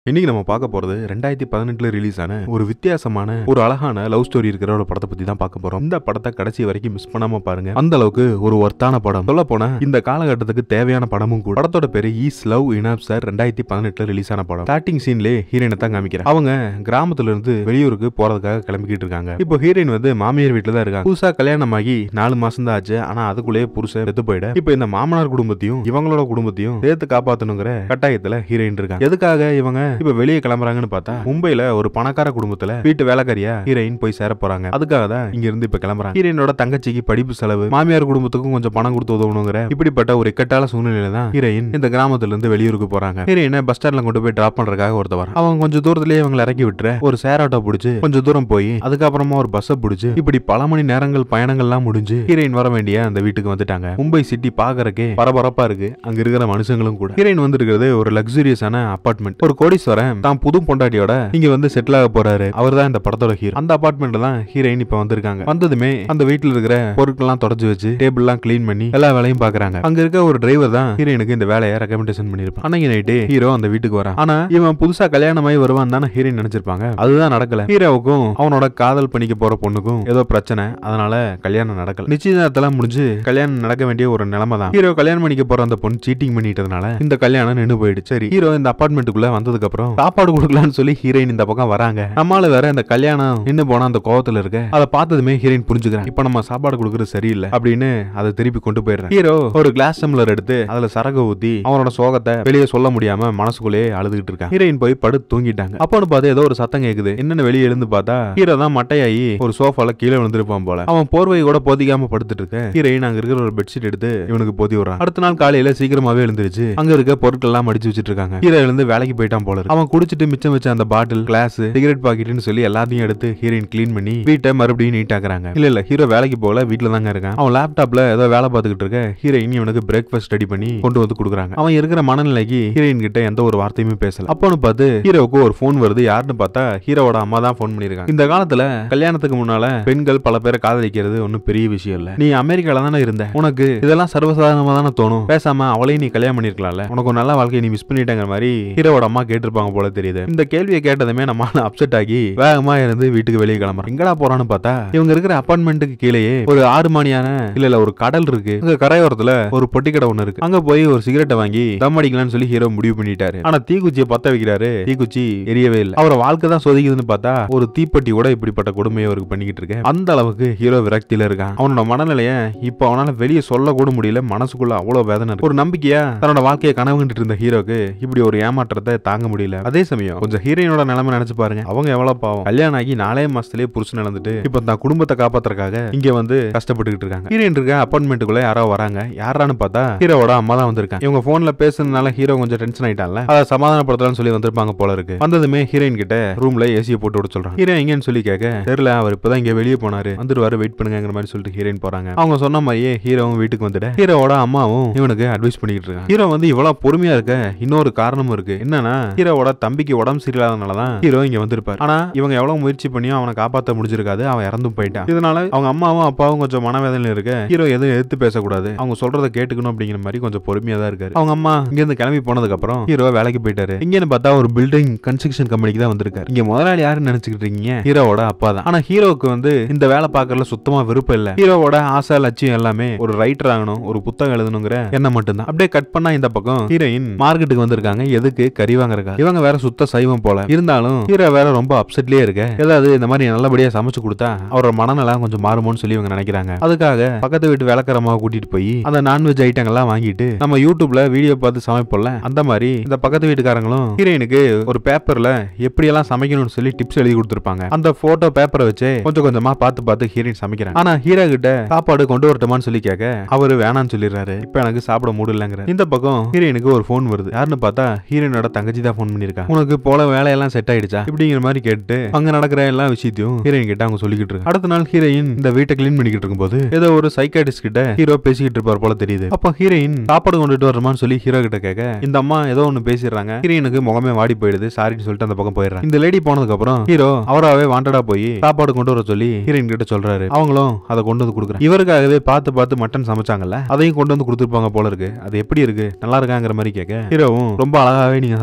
இன்னைக்கு நம்ம பார்க்க போறது 2018 ரிலீஸ் ஆன ஒரு வித்தியாசமான ஒரு அழகான லவ் ஸ்டோரி இருக்கிற ஒரு படத்தை பத்தி தான் பார்க்க போறோம். இந்த படத்தை கடைசி வரைக்கும் மிஸ் பண்ணாம பாருங்க. அந்த அளவுக்கு ஒரு ஒர்த்தான படம். சொல்ல போனா இந்த காலகட்டத்துக்கு தேவையான படமும் கூட. படத்தோட பேரு is love enough sir 2018 release ஆன படம். ஸ்டார்டிங் சீன்லயே ஹீரோயினை தான் காமிக்கிறேன். அவங்க கிராமத்துல இருந்து வெளியூருக்கு போறதுக்காக கிளம்பிக்கிட்டு இருக்காங்க. இப்போ ஹீரோயின் வந்து மாமியார் வீட்டுல தான் இருக்காங்க. புதுசா கல்யாணமாகி 4 மாசம் தான் ஆச்சு. ஆனா அதுக்குள்ளேயே புருஷன் செத்து போயிட இப்போ இந்த மாமனார் குடும்பத்தையும் இவங்களோட குடும்பத்தையும் சேர்த்து காப்பாத்தணுங்கிற கட்டாயத்துல ஹீரோயின் இருக்காங்க. எதுக்காக இவங்க இப்ப வெளியே கிளம்புறாங்கன்னு பார்த்தா மும்பைல ஒரு பணக்கார குடும்பத்துல வீட்டு வேலைக்காரியா ஹீரோயின் போய் சேர போறாங்க. அதுக்காக தான் இங்க இருந்து இப்ப கிளம்புறாங்க. ஹீரோயினோட தங்கச்சிக்கு படிப்பு செலவு, மாமியார் குடும்பத்துக்கும் கொஞ்சம் பணம் கொடுத்து உதவணுங்கிற இப்படிப்பட்ட ஒரு இக்கட்டான சூழ்நிலையில தான் ஹீரோயின் இந்த கிராமத்துல இருந்து வெளியூருக்கு போறாங்க. ஹீரோயினை பஸ் ஸ்டாண்ட்ல கொண்டு போய் டிராப் பண்றதுக்காக ஒருத்தவர் அவங்க கொஞ்சம் தூரத்திலேயே இவங்களை இறக்கி விட்டுற ஒரு ஷேர் ஆட்டோ பிடிச்சு கொஞ்சம் தூரம் போய் அதுக்கப்புறமா ஒரு பஸ்ஸை பிடிச்சு இப்படி பல மணி நேரங்கள் பயணங்கள்லாம் முடிஞ்சு ஹீரோயின் வர வேண்டிய அந்த வீட்டுக்கு வந்துட்டாங்க. மும்பை சிட்டி பாக்குறக்கே பரபரப்பா இருக்கு. அங்க இருக்கிற மனுஷங்களும் கூட. ஹீரோயின் வந்து இருக்கிறது ஒரு லக்ஸூரியஸான அபார்ட்மெண்ட். ஒரு கோடீஸ்வரன் தான் புது பொண்டாட்டியோட இங்க வந்து செட்டில் ஆக போறாரு. அவர் தான் இந்த படத்தோட ஹீரோ. அந்த அபார்ட்மெண்ட்ல தான் ஹீரோயின் இப்ப வந்திருக்காங்க. வந்ததுமே அந்த வீட்டுல இருக்கிற பொருட்கள்லாம் தொடச்சு வச்சு டேபிள் எல்லாம் கிளீன் பண்ணி எல்லா வேலையும் பாக்குறாங்க. அங்க இருக்க ஒரு டிரைவர் தான் ஹீரோயினுக்கு இந்த வேலையை ரெக்கமெண்டேஷன் பண்ணிருப்பான். அன்னைக்கு நைட்டு ஹீரோ அந்த வீட்டுக்கு வரான். ஆனா இவன் புதுசா கல்யாணமாயி வருவான் தானே ஹீரோயின் நினைச்சிருப்பாங்க. அதுதான் நடக்கல. ஹீரோவுக்கும் அவனோட காதல் பண்ணிக்க போற பொண்ணுக்கும் ஏதோ பிரச்சனை. அதனால கல்யாணம் நடக்கல. நிச்சயதார்த்தம் முடிஞ்சு கல்யாணம் நடக்க வேண்டிய ஒரு நிலைமை தான். ஹீரோ கல்யாணம் பண்ணிக்க போற அந்த பொண்ணு சீட்டிங் பண்ணிட்டதுனால இந்த கல்யாணம் நின்னு போயிடுச்சு. சரி, ஹீரோ இந்த அபார்ட்மெண்ட்டுக்குள்ள வந்ததுக்கு அப்புறம் சாப்பாடு கொடுக்கலாம்னு சொல்லி ஹீரோயின் இந்த பக்கம் வராங்க. நம்மால வேற இந்த கல்யாணம் நின்னு போன அந்த கோவத்துல இருக்க அதை பார்த்ததுமே ஹீரோயின் புரிஞ்சுக்கிறான். இப்ப நம்ம சாப்பாடு கொடுக்கறது சரியில்லை அப்படின்னு அதை திருப்பி கொண்டு போயிடுறேன். ஹீரோ ஒரு கிளாஸ் டம்ளர் எடுத்து அதுல சரக ஊத்தி அவனோட சோகத்தை வெளியே சொல்ல முடியாம மனசுக்குள்ளேயே அழுதுகிட்டு இருக்கான். ஹீரோயின் போய் படுத்து தூங்கிட்டாங்க. அப்பன்னு பார்த்து ஏதோ ஒரு சத்தம் கேக்குது. என்னன்னு வெளியே எழுந்து பார்த்தா ஹீரோ தான் மட்டையாயி ஒரு சோஃபால கீழே விழுந்திருப்பான் போல. அவன் போர்வை கூட போதிக்காம படுத்துட்டு இருக்க ஹீரோயின் அங்க இருக்கிற ஒரு பெட்ஷீட் எடுத்து இவனுக்கு போதி விடுறான். அடுத்த நாள் காலையில சீக்கிரமாவே எழுந்திருச்சு அங்க இருக்க பொருட்கள் எல்லாம் மடிச்சு வச்சிட்டு இருக்காங்க. ஹீரோ எழுந்து வேலைக்கு போயிட்டான் போல. அவன் குடிச்சிட்டு மிச்சம் வச்ச அந்த பாட்டில், கிளாஸ், சிகரெட் பாக்கெட்னு சொல்லி எல்லாத்தையும் எடுத்து ஹீரோயின் கிளீன் பண்ணி வீட்டை மறுபடியும் நீட்டாக்குறாங்க. இல்ல ஹீரோ வேலைக்கு போல வீட்டுல தாங்க இருக்கான். அவன் லேப்டாப்ல ஏதோ வேலை பார்த்துக்கிட்டு இருக்க ஹீரோயின் இவனுக்கு பிரேக்ஃபாஸ்ட் ரெடி பண்ணி கொண்டு வந்து கொடுக்குறாங்க. அவன் இருக்கிற மனநிலைக்கு ஹீரோயின் கிட்ட எந்த ஒரு வார்த்தையுமே பேசல. அப்போன்னு பார்த்து ஹீரோவுக்கு ஒரு போன் வருது. யாருன்னு பார்த்தா ஹீரோவோட அம்மா தான் போன் பண்ணிருக்காங்க. இந்த காலத்துல கல்யாணத்துக்கு முன்னால பெண்கள் பல பேரை காதலிக்கிறது ஒன்னும் பெரிய விஷயம் இல்ல. நீ அமெரிக்கால தானே இருந்த, உனக்கு இதெல்லாம் சர்வசாதாரணமா தானே தோணும். பேசாம அவளையும் நீ கல்யாணம் பண்ணிருக்கலாம்ல, உனக்கு ஒரு நல்ல வாழ்க்கையை நீ மிஸ் பண்ணிட்டேங்கிற மாதிரி ஹீரோவோட அம்மா கேட்டிருப்பாங்க போல தெரியுது. இந்த கேள்வியை கேட்டதுமே நம்ம அப்செட் ஆகி வேகமா இருந்து வீட்டுக்கு வெளியே கிளம்புறான். எங்கடா போறான்னு பார்த்தா இவங்க இருக்கிற அபார்ட்மெண்ட்டுக்கு கீழேயே ஒரு 6 மணியான இல்ல ஒரு கடல் இருக்கு. அங்க கரையோரத்துல ஒரு பொட்டி கடை ஒண்ணு இருக்கு. அங்க போய் ஒரு சிகரெட்டை வாங்கி தம் அடிக்கலாம்னு சொல்லி ஹீரோ முடிவு பண்ணிட்டாரு. ஆனா தீக்குச்சியை பத்த வைக்கிறாரு. தீக்குச்சி எரியவே இல்லை. அவரை வாழ்க்கை தான் சொதிக்குதுன்னு பார்த்தா ஒரு தீப்பெட்டி கூட இப்படிப்பட்ட கொடுமையை அவருக்கு பண்ணிக்கிட்டு இருக்கு. அந்த அளவுக்கு ஹீரோ விரக்தியில இருக்கான். அவனோட மனநிலைய இப்ப அவனால வெளியே சொல்ல கூட முடியல. மனசுக்குள்ள அவ்வளவு வேதனை இருக்கு. ஒரு நம்பிக்கையா தன்னோட வாழ்க்கையை கனவு கண்டுட்டு இருந்த ஹீரோக்கு இப்படி ஒரு ஏமாற்றத்தை தாங்க முடியல. அதே சமயம் கொஞ்சம் ஹீரோயினோட நிலைமை நினைச்சு பாருங்க. அவங்க எவ்வளவு பாவம். கல்யாணம் ஆகி 4 மாசத்திலேயே புருஷன் நடந்துட்டு இப்ப தான் குடும்பத்தை காப்பாத்துறதுக்காக இங்க வந்து கஷ்டப்பட்டுக்கிட்டு இருக்காங்க. ஹீரோயின் இருக்க அபார்ட்மெண்ட்டுக்குள்ள யாரோ வராங்க. யாரான்னு பார்த்தா ஹீரோவோட அம்மா தான் வந்திருக்காங்க. இவங்க போன்ல பேசுறதுனால ஹீரோ கொஞ்சம் டென்ஷன் ஆயிட்டான்ல, அதை சமாதானப்படுத்தலாம்னு சொல்லி வந்திருப்பாங்க போல இருக்கு. வந்ததுமே ஹீரோயின் கிட்ட ரூம்ல ஏசியை போட்டு விட சொல்றாங்க. ஹீரோ எங்கன்னு சொல்லி கேட்க தெரியல, அவர் இப்பதான் இங்க வெளியே போனாரு, வந்துருவாரு, வெயிட் பண்ணுங்கிற மாதிரி சொல்லிட்டு ஹீரோயின் போறாங்க. அவங்க சொன்ன மாதிரியே ஹீரோவும் வீட்டுக்கு வந்துட்டு ஹீரோவோட அம்மாவும் இவனுக்கு அட்வைஸ் பண்ணிட்டு இருக்காங்க. ஹீரோ வந்து இவ்வளவு பொறுமையா இருக்க இன்னொரு காரணமும் இருக்கு. என்னன்னா ஹீரோவோட தம்பிக்கு உடம்பு சரியில்லாதனாலதான் ஹீரோ இங்க வந்திருப்பாரு. ஆனா இவங்க எவ்வளவு முயற்சி பண்ணியும் அவனை காப்பாற்ற முடிஞ்சிருக்காது. அவன் இறந்தும் போயிட்டான். இதனால அவங்க அம்மாவும் அப்பாவும் கொஞ்சம் மனவேதனையில இருக்க ஹீரோ எதுவும் எதிர்த்து பேசக்கூடாது, அவங்க சொல்றதை கேட்டுக்கணும் அப்படிங்கிற மாதிரி கொஞ்சம் பொறுமையா தான் இருக்காரு. அவங்க அம்மா இங்க இருந்து கிளம்பி போனதுக்கு அப்புறம் ஹீரோ வேலைக்கு போயிட்டாரு. இங்கன்னு பார்த்தா ஒரு பில்டிங் கன்ஸ்ட்ரக்ஷன் கம்பெனிக்கு தான் வந்திருக்காரு. இங்க முதலாளி யாருன்னு நினைச்சுக்கிட்டு இருக்கீங்க? ஹீரோவோட அப்பா தான். ஆனா ஹீரோவுக்கு வந்து இந்த வேலை பார்க்கறதுல சுத்தமா விருப்பம் இல்ல. ஹீரோவோட ஆசை லட்சியம் எல்லாமே ஒரு ரைட்டர் ஆகணும், ஒரு புத்தகம் எழுதணுங்கிற எண்ணம் மட்டும்தான். அப்படியே கட் பண்ணா இந்த பக்கம் ஹீரோயின் மார்க்கெட்டுக்கு வந்திருக்காங்க. எதுக்கு? கறி வாங்குறக்கா. இவங்க வேற சுத்த சைவம் போல. இருந்தாலும் ஹீரோ வேற ரொம்ப அப்செட்லயே இருக்க. ஏதாவது இந்த மாதிரி நல்லபடியா சமைச்சு கொடுத்தா அவரோட மனநலம் கொஞ்சம் மாறுமோன்னு சொல்லி இவங்க நினைக்கிறாங்க. அதுக்காக பக்கத்து வீட்டு வேலைக்காரமாக கூட்டிட்டு போய் அந்த நான்வெஜ் ஐட்டங்கள்லாம் வாங்கிட்டு நம்ம யூடியூப்ல வீடியோ பார்த்து சமைப்போம்ல, அந்த மாதிரி இந்த பக்கத்து வீட்டுக்காரங்களும் ஹீரோயினுக்கு ஒரு பேப்பர்ல எப்படி எல்லாம் சமைக்கணும்னு சொல்லி டிப்ஸ் எழுதி கொடுத்திருப்பாங்க. அந்த போட்டோ பேப்பரை வச்சு கொஞ்சம் கொஞ்சமா பார்த்து ஹீரோயின் சமைக்கிறாங்க. ஆனா ஹீரோ கிட்ட சாப்பாடு கொண்டு வரட்டுமான்னு சொல்லி கேட்க அவரு வேணான்னு சொல்லிடுறாரு. இப்ப எனக்கு சாப்பிட முடியலங்கிற. இந்த பக்கம் ஹீரோயினுக்கு ஒரு போன் வருது. யாருன்னு பார்த்தா ஹீரோயினோட தங்கச்சி தான் போன் பண்ணிருக்காங்க. உனக்கு போல வேலையெல்லாம் செட் ஆயிடுச்சா இப்படிங்கிற மாதிரி கேட்டு அங்க நடக்கிற எல்லா விஷயத்தையும் ஹீரோயின் கிட்ட அவங்க சொல்லிக்கிட்டு இருக்காங்க. அடுத்த நாள் ஹீரோயின் இந்த வீட்டை கிளீன் பண்ணிக்கிட்டு இருக்கும்போது ஏதோ ஒரு சைக்காட்டிஸ்ட் கிட்ட ஹீரோ பேசிக்கிட்டு இருப்பார் போல தெரியுது. அப்ப ஹீரோயின் சாப்பாடு கொண்டுட்டு வரமான்னு சொல்லி ஹீரோ கிட்ட கேட்க இந்த அம்மா ஏதோ ஒன்னு பேசிடுறாங்க. ஹீரோயினுக்கு முகமே வாடி போயிடுது. சாரின்னு சொல்லிட்டு அந்த பக்கம் போயிடுறாங்க. இந்த லேடி போனதுக்கு அப்புறம் ஹீரோ அவராவே வாண்டடா போய் சாப்பாடு கொண்டு வர சொல்லி ஹீரோயின் கிட்ட சொல்றாரு. அவங்களும் அதை கொண்டு வந்து கொடுக்குறாங்க. இவருக்காகவே பார்த்து மட்டன் சமைச்சாங்கல்ல, அதையும் கொண்டு வந்து கொடுத்துருப்பாங்க போல இருக்கு. அது எப்படி இருக்கு, நல்லா இருக்காங்கிற மாதிரி கேட்க ஹீரோவும் ரொம்ப அழகாவே நீங்க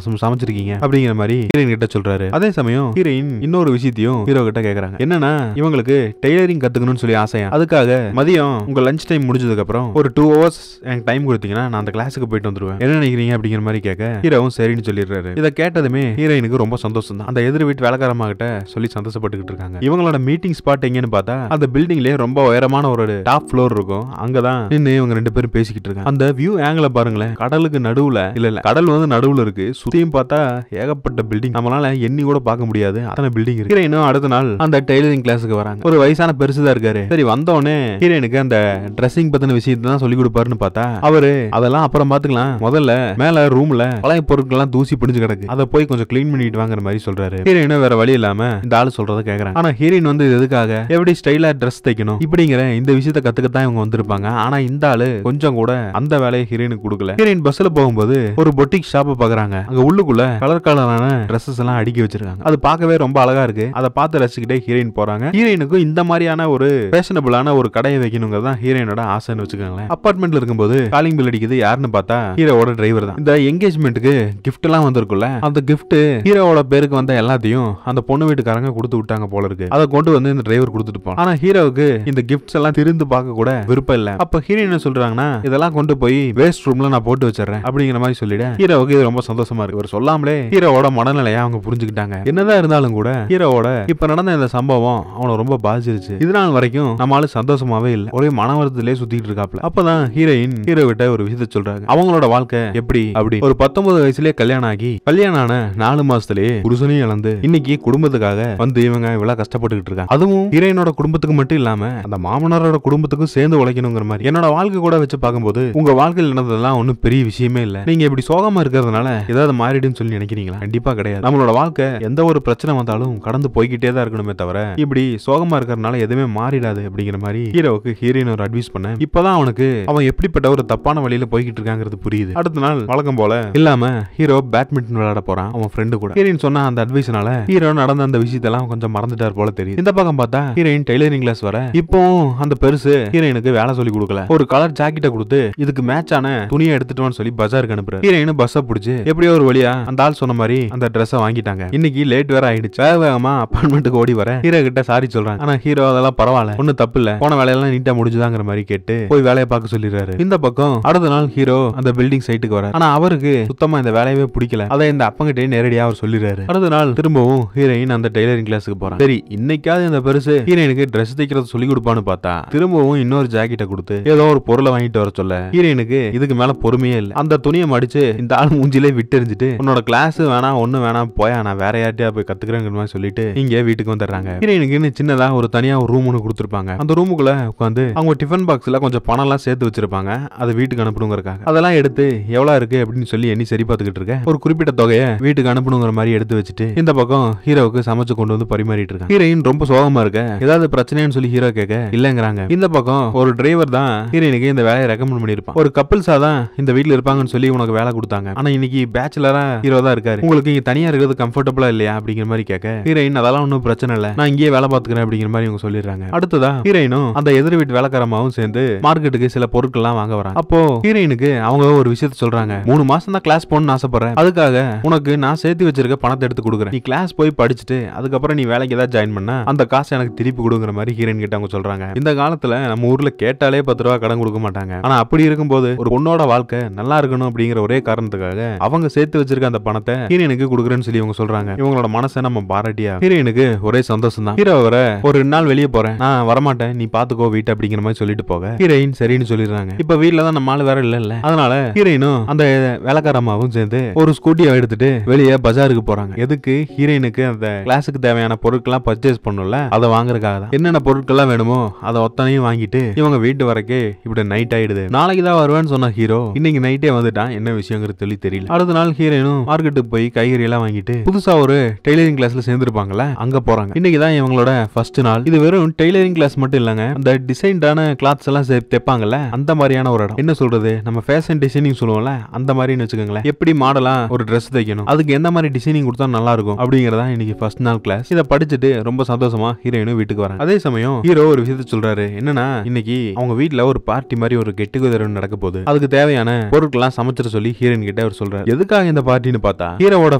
சமைச்சிருக்கீங்க அப்படிங்கிற மாதிரி ஹீரோயின் கிட்ட சொல்றாரு. அதே சமயம் ஹீரோயின் இன்னொரு விஷயத்தையும் ஹீரோ கிட்ட கேக்குறாங்க. என்னன்னா இவங்களுக்கு டெய்லரிங் கத்துக்கணும்னு சொல்லி ஆசையா, அதுக்காக மதியம் உங்க லஞ்ச் டைம் முடிஞ்சதுக்கு அப்புறம் ஒரு 2 hours எனக்கு டைம் கொடுத்தீங்கன்னா நான் அந்த கிளாஸுக்கு போயிட்டு வந்துருவேன், என்ன நினைக்கிறீங்க அப்படிங்கிற மாதிரி கேட்க ஹீரோவும் சரின்னு சொல்லிடுறாரு. இதை கேட்டதுமே ஹீரோயினுக்கு ரொம்ப சந்தோஷம் தான். அந்த எதிர் வீட்டு வேலைக்காரமா கிட்ட சொல்லி சந்தோஷப்பட்டுக்கிட்டு இருக்காங்க. இவங்களோட மீட்டிங் ஸ்பாட் எங்கன்னு பார்த்தா அந்த பில்டிங்லயே ரொம்ப உயரமான ஒரு டாப் ஃப்ளோர் இருக்கும். அங்கதான் நின்று இவங்க 2 பேரும் பேசிக்கிட்டு இருக்காங்க. அந்த வியூ ஆங்கில பாருங்களேன், கடலுக்கு நடுவுல இல்ல கடல் வந்து நடுவுல இருக்கு. சுத்தியும் பார்த்தா ஏகப்பட்ட பில்டிங், நம்மளால எண்ணி கூட பார்க்க முடியாது அத்தனை பில்டிங் இருக்கு. ஹீரோயினும் அடுத்த நாள் அந்த டெய்லரிங் கிளாஸுக்கு வராங்க. ஒரு வயசான பெருசுதான் இருக்காரு. சரி வந்தோடனே ஹீரோயினுக்கு அந்த ட்ரெஸ்ஸிங் பத்தின விஷயத்தை தான் சொல்லி கொடுப்பாருன்னு பார்த்தா அவரு அதெல்லாம் அப்புறம் பாத்துக்கலாம், முதல்ல மேல ரூம்ல பழைய பொருட்கள் எல்லாம் தூசி பிடிச்சு கிடக்கு, அதை போய் கொஞ்சம் கிளீன் பண்ணிட்டு வாங்குற மாதிரி சொல்றாரு. ஹீரோயினும் வேற வழி இல்லாம இந்த ஆளு சொல்றத கேக்குறாங்க. ஆனா ஹீரோயின் வந்து எதுக்காக எப்படி ஸ்டைலா ட்ரெஸ் தைக்கணும் இப்படிங்கிற இந்த விஷயத்த கத்துக்கத்தான் இவங்க வந்திருப்பாங்க. ஆனா இந்த ஆளு கொஞ்சம் கூட அந்த வேலையை ஹீரோயினுக்கு கொடுக்கல. ஹீரோயின் பஸ்ல போகும்போது ஒரு பொட்டிக் ஷாப்பை பாக்குறாங்க. அங்க உள்ளுக்குள்ள கலர் கலரான ட்ரெஸ்ஸஸ் எல்லாம் அடுக்கி வச்சிருக்காங்க. அது பார்க்கவே ரொம்ப அழகா இருக்கு. அதை பார்த்து ரசிச்சுக்கிட்டே ஹீரோயின் போறாங்க. ஹீரோயினுக்கும் இந்த மாதிரியான ஒரு ஃபேஷனபிளான ஒரு கடையை வைக்கணுங்கிறது தான் ஹீரோயினோட ஆசைன்னு வச்சுக்கோங்களேன். அபார்ட்மெண்ட்ல இருக்கும்போது காலிங் பில் அடிக்குது. யாருன்னு பார்த்தா ஹீரோவோட டிரைவர் தான். இந்த என்கேஜ்மெண்ட்டுக்கு கிஃப்ட் எல்லாம் வந்திருக்குல்ல, அந்த கிஃப்ட் ஹீரோவோட பேருக்கு வந்த எல்லாத்தையும் அந்த பொண்ணு வீட்டுக்காரங்க கொடுத்து விட்டாங்க போல இருக்கு. அதை கொண்டு வந்து இந்த டிரைவர் கொடுத்துட்டு போனான். ஆனா ஹீரோவுக்கு இந்த கிஃப்ட்ஸ் எல்லாம் திருந்து பார்க்க கூட விருப்பம் இல்ல. அப்ப ஹீரோயின் சொல்றாங்கன்னா இதெல்லாம் கொண்டு போய் வேஸ்ட் ரூம்ல நான் போட்டு வச்சிடறேன் அப்படிங்கிற மாதிரி சொல்லிட ஹீரோவுக்கு இது ரொம்ப சந்தோஷமா இருக்கு. ஒரு சொல்லாமலே ஹீரோவோட மனநிலையை அவங்க புரிஞ்சுக்கிட்டாங்க. என்னதான் இருந்தாலும் கூட ஹீரோவோட இப்ப நடந்த இந்த சம்பவம் அவனை ரொம்ப பாதிச்சிருச்சு. இதனால் வரைக்கும் நம்மளால சந்தோஷமாவே இல்ல, ஒரே மனவரத்திலே சுத்திட்டு இருக்காப்ல. அப்பதான் ஹீரோயின் ஹீரோ கிட்ட ஒரு விஷயத்தை சொல்றாங்க. அவங்களோட வாழ்க்கை எப்படி அப்படி ஒரு 19 வயசுலயே கல்யாணம் ஆகி கல்யாணம் ஆன 4 மாசத்துலயே புருஷனையும் இழந்து இன்னைக்கு குடும்பத்துக்காக வந்து இவங்க இவ்வளவு கஷ்டப்பட்டுக்கிட்டு இருக்காங்க. அதுவும் ஹீரோயினோட குடும்பத்துக்கு மட்டும் இல்லாம அந்த மாமனாரோட குடும்பத்துக்கும் சேர்ந்து உழைக்கணுங்கிற மாதிரி. என்னோட வாழ்க்கை கூட வச்சு பார்க்கும்போது உங்க வாழ்க்கையில் நடந்ததெல்லாம் ஒன்னும் பெரிய விஷயமே இல்ல. நீங்க இப்படி சோகமா இருக்கிறதுனால ஏதாவது மாறிடுன்னு சொல்லி நினைக்கிறீங்களா? கண்டிப்பா கிடையாது. நம்மளோட வாழ்க்கை எந்த ஒரு பிரச்சனை வந்தாலும் கடந்து போய்கிட்டே தான் இருக்கணுமே தவிர இப்படி சோகமா இருக்கிறதுனால எதுவுமே மாறிடாது அப்படிங்கிற மாதிரி ஹீரோவுக்கு ஹீரோயின் ஒரு அட்வைஸ் பண்ண இப்பதான் அவனுக்கு அவன் எப்படிப்பட்ட ஒரு தப்பான வழியில போய்கிட்டு இருக்காங்கிறது புரியுது. அடுத்த நாள் வழக்கம் போல இல்லாம ஹீரோ பேட்மிண்டன் விளையாட போறான் அவன் ஃப்ரெண்டு கூட. ஹீரோயின் சொன்ன அந்த அட்வைஸ்னால ஹீரோ நடந்த அந்த விஷயத்தெல்லாம் கொஞ்சம் மறந்துட்டார் போல தெரியுது. இந்த பக்கம் பார்த்தா ஹீரோயின் டெய்லரிங் கிளாஸ் வர இப்போ அந்த பெருசு ஹீரோயினுக்கு வேலை சொல்லி கொடுக்கல. ஒரு கலர் ஜாக்கெட்டை கொடுத்து இதுக்கு மேட்சான துணியை எடுத்துட்டு சொல்லி பஜாருக்கு அனுப்புற. ஹீரோயின் பஸ்ஸை பிடிச்சு எப்படியோ ஒரு வழியா அந்த ஆள் சொன்ன மாதிரி அந்த ட்ரெஸ்ஸை வாங்கிட்டாங்க. இன்னைக்கு லேட் வேற ஆயிடுச்சு. வேகமா அப்பார்ட்மெண்ட்டுக்கு ஓடி வர ஹீரோ கிட்ட சாரி சொல்றாங்க. ஆனா ஹீரோ அதெல்லாம் பரவாயில்ல, ஒன்னும் தப்பு இல்ல, போன வேலையெல்லாம் நீட்டா முடிஞ்சுதாங்கிற மாதிரி கேட்டு போய் வேலையை பார்க்க சொல்லிடுறாரு. இந்த பக்கம் அடுத்த நாள் ஹீரோ அந்த பில்டிங் சைட்டுக்கு வர. ஆனா அவருக்கு சுத்தமா இந்த வேலையவே பிடிக்கல. அதை இந்த அப்பங்கிட்டே நேரடியா அவர் சொல்லிடுறாரு. அடுத்த நாள் திரும்பவும் ஹீரோயின் அந்த டெய்லரிங் கிளாஸுக்கு போறான். சரி இன்னைக்காவது இந்த பெருசு ஹீரோயினுக்கு ட்ரெஸ் தைக்கிறது சொல்லி கொடுப்பான்னு பார்த்தா திரும்பவும் இன்னொரு ஜாக்கெட்டை கொடுத்து ஏதோ ஒரு பொருளை வாங்கிட்டு வர சொல்ல ஹீரோயினுக்கு இதுக்கு மேல பொறுமையே இல்ல. அந்த துணியை மடிச்சு இந்த ஆள் மூஞ்சிலே விட்டெறிஞ்சிட்டு உன்னோட கிளாஸ் வேணாம் ஒண்ணு வேணாம் போயா, நான் வேற யார்ட்டியா போய் கத்துக்கிறேங்கிற மாதிரி சொல்லிட்டு இங்க வீட்டுக்கு வந்துடுறாங்க. ஹீரோயினுக்கு சின்னதா ஒரு தனியா ஒரு ரூம் ஒன்று கொடுத்துருப்பாங்க. அந்த ரூமுக்குள்ள உட்காந்து அவங்க டிஃபன் பாக்ஸ்ல கொஞ்சம் பணம் எல்லாம் சேர்த்து வச்சிருப்பாங்க. அதை வீட்டுக்கு அனுப்பணுங்கிறக்காக அதெல்லாம் எடுத்து எவ்வளவு இருக்கு அப்படின்னு சொல்லி எண்ணி சரி பார்த்துக்கிட்டு இருக்க. ஒரு குறிப்பிட்ட தொகையை வீட்டுக்கு அனுப்பணுங்கிற மாதிரி எடுத்து வச்சுட்டு இந்த பக்கம் ஹீரோவுக்கு சமைச்சு கொண்டு வந்து பரிமாறிட்டு இருக்காங்க. ஹீரோயின் ரொம்ப சோகமா இருக்க. ஏதாவது பிரச்சனைன்னு சொல்லி ஹீரோ கேட்க இல்லங்கிறாங்க. இந்த பக்கம் ஒரு டிரைவர் தான் ஹீரோயினுக்கு இந்த வேலையை ரெக்கமெண்ட் பண்ணிருப்பான். ஒரு கப்பிள்ஸா தான் இந்த வீட்டுல இருப்பாங்கன்னு சொல்லி உனக்கு வேலை கொடுத்தாங்க. ஆனா இன்னைக்கு பேச்சுலரா ஹீரோ தான் இருக்காரு, உங்களுக்கு இங்க தனியா இருக்கிறது கம்ஃபர்டபுளா இல்லையா அப்படிங்கிற மாதிரி கேட்க ஹீரோயின் அதெல்லாம் ஒன்னும் பிரச்சனை இல்ல, நான் இங்கேயே வேலை பார்த்துக்கிறேன் அப்படிங்கிற மாதிரி இவங்க சொல்லிடுறாங்க. அடுத்ததா ஹீரோயினும் அந்த எதிர் வீட்டு வேலைக்காரமாவும் சேர்ந்து மார்க்கெட்டுக்கு சில பொருட்கள் எல்லாம் வாங்க வராங்க. அப்போ ஹீரோயினுக்கு அவங்க ஒரு விஷயத்த சொல்றாங்க. 3 மாசம் தான் கிளாஸ் போகணும்னு ஆசைப்படுறேன், அதுக்காக உனக்கு நான் சேர்த்து வச்சிருக்க பணத்தை எடுத்து கொடுக்குறேன், நீ கிளாஸ் போய் படிச்சுட்டு அதுக்கப்புறம் நீ வேலைக்கு ஏதாவது ஜாயின் பண்ணா அந்த காசை எனக்கு திருப்பி கொடுங்கிற மாதிரி ஹீரோயின் கிட்ட அவங்க சொல்றாங்க. இந்த காலத்துல நம்ம ஊர்ல கேட்டாலே 10 ரூபா கடன் கொடுக்க மாட்டாங்க. ஆனா அப்படி இருக்கும்போது ஒரு பொண்ணோட வாழ்க்கை நல்லா இருக்கணும் அப்படிங்கிற ஒரே காரணத்துக்காக அவங்க சேர்த்து வச்சிருக்க அந்த பணத்தை ஹீரோயினுக்கு கொடுக்குறேன்னு சொல்லி இவங்க சொல்றாங்க. இவங்களோட மனசை நம்ம பாராட்டியா ஹீரோயினுக்கு ஒரே சந்தோஷம் தான். ஹீரோ வர ஒரு 2 நாள் வெளியே போறேன், நான் வரமாட்டேன், நீ பாத்துக்கோ வீட்டு அப்படிங்கிற மாதிரி சொல்லிட்டு போக ஹீரோயின் சரின்னு சொல்லிடுறாங்க. இப்ப வீட்டுல தான் நம்ம ஆளு வேற இல்ல, அதனால ஹீரோயினும் அந்த வேலைக்காரமாவும் சேர்ந்து ஒரு ஸ்கூட்டியை எடுத்துட்டு வெளியே பஜாருக்கு போறாங்க. எதுக்கு? ஹீரோயினுக்கு அந்த கிளாஸுக்கு தேவையான பொருட்கள்லாம் பர்ச்சேஸ் பண்ணும்ல, அதை வாங்குறதுக்காக தான். என்னென்ன பொருட்கள்லாம் வேணுமோ அதை ஒத்தனையும் வாங்கிட்டு இவங்க வீட்டு வரைக்கே இப்படி நைட் ஆயிடுது. நாளைக்கு தான் வருவேன்னு சொன்ன ஹீரோ இன்னைக்கு நைட்டே வந்துட்டான், என்ன விஷயங்கிறது சொல்லி தெரியல. அடுத்த நாள் ஹீரோயினும் மார்க்கெட்டுக்கு போய் காய்கறி எல்லாம் வாங்கிட்டு புதுசா ஒரு டெய்லரிங் கிளாஸ்ல சேர்ந்துருப்பாங்கல்ல அங்க போறாங்க. இன்னைக்கு தான் இவங்களோட ஃபர்ஸ்ட் நாள். இது வெறும் டெய்லரிங் கிளாஸ் மட்டும் இல்லங்க, அந்த டிசைன்டான கிளாத்ஸ் எல்லாம் தைப்பாங்கல்ல அந்த மாதிரியான ஒரு இடம். என்ன சொல்றது, நம்ம ஃபேஷன் டிசைனிங் சொல்லுவோம்ல அந்த மாதிரின்னு வச்சுக்கோங்களேன். எப்படி மாடலா ஒரு ட்ரெஸ் தைக்கணும், அதுக்கு எந்த மாதிரி டிசைனிங் கொடுத்தா நல்லா இருக்கும் அப்படிங்கறதா இன்னைக்கு ஃபர்ஸ்ட் நாள் கிளாஸ். இதை படிச்சுட்டு ரொம்ப சந்தோஷமா ஹீரோயினும் வீட்டுக்கு வராங்க. அதே சமயம் ஹீரோ ஒரு விஷயத்தை சொல்றாரு. என்னன்னா இன்னைக்கு அவங்க வீட்டுல ஒரு பார்ட்டி மாதிரி ஒரு கெட் டுகெதர் நடக்க போகுது, அதுக்கு தேவையான பொருட்கள்லாம் சமைச்சிட சொல்லி ஹீரோயின் கிட்ட அவர் சொல்றாரு. எதுக்காக இந்த பார்ட்டி பார்ட்டின்னு பார்த்தா ஹீரோவோட